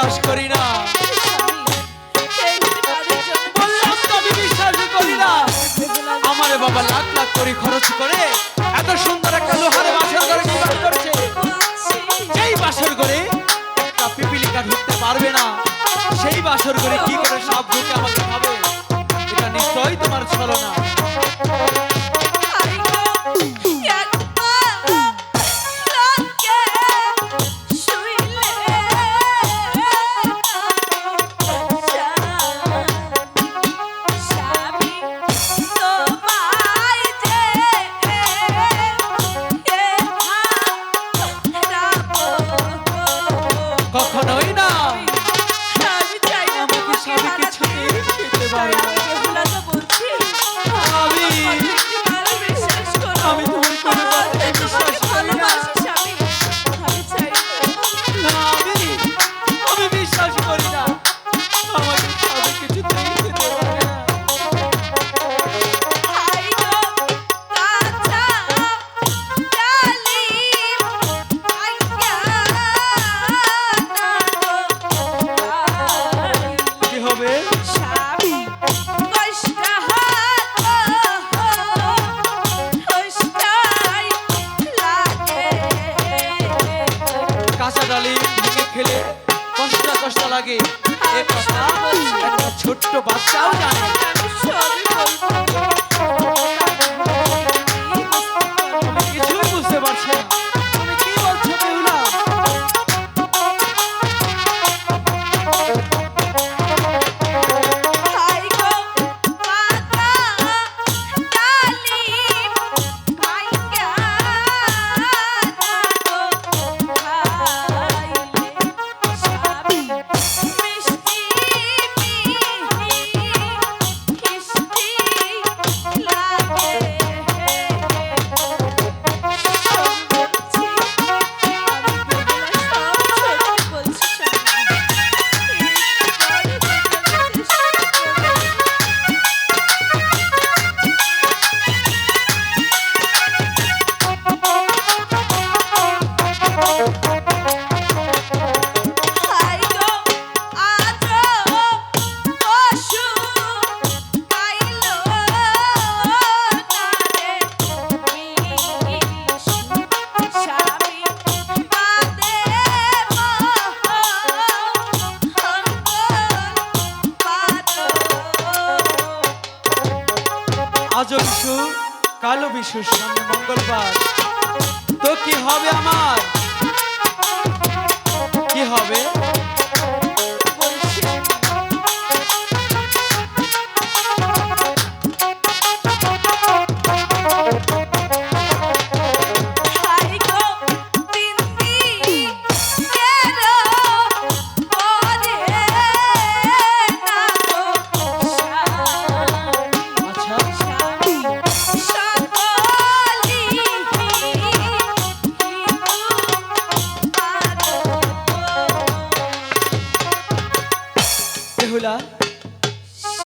বিশ্বাস করি না। বললাম তো আমি বিশ্বাসই করি না। আমার বাবা লাখ লাখ করে খরচ করে এত সুন্দর একটা লোহার বাসর ঘরে নির্মাণ করছে। সেই বাসর ঘরে একটা পিপিলিকা ঢুকতে পারবে না। সেই বাসর ঘরে কি করে সাপ ঢুকে আমাকে খাবে? এটা নিশ্চয়ই তোমার ছলনা। কখনোই না। আমাকে স্বামী কিছুতেই খেতে পারে না। আমি তোমার কোনো কথায় বিশ্বাস করি না। না, আমি বিশ্বাস করি না। আমাকে স্বামী কিছুতেই খেতে পারে না। কি হবে? কাঁচা ডালিম ভেঙে খেলে কষ্ট কষ্ট লাগে, এ কথা একটা ছোট্ট বাচ্চাও জানে। আমি কিছুই বুঝতে পারছি না। তুমি কি বলছো বেহুলা? আজও বিশু, কালো বিশু, সামনে মঙ্গলবার। তো কি হবে আমার? কি হবে? বেহুলা,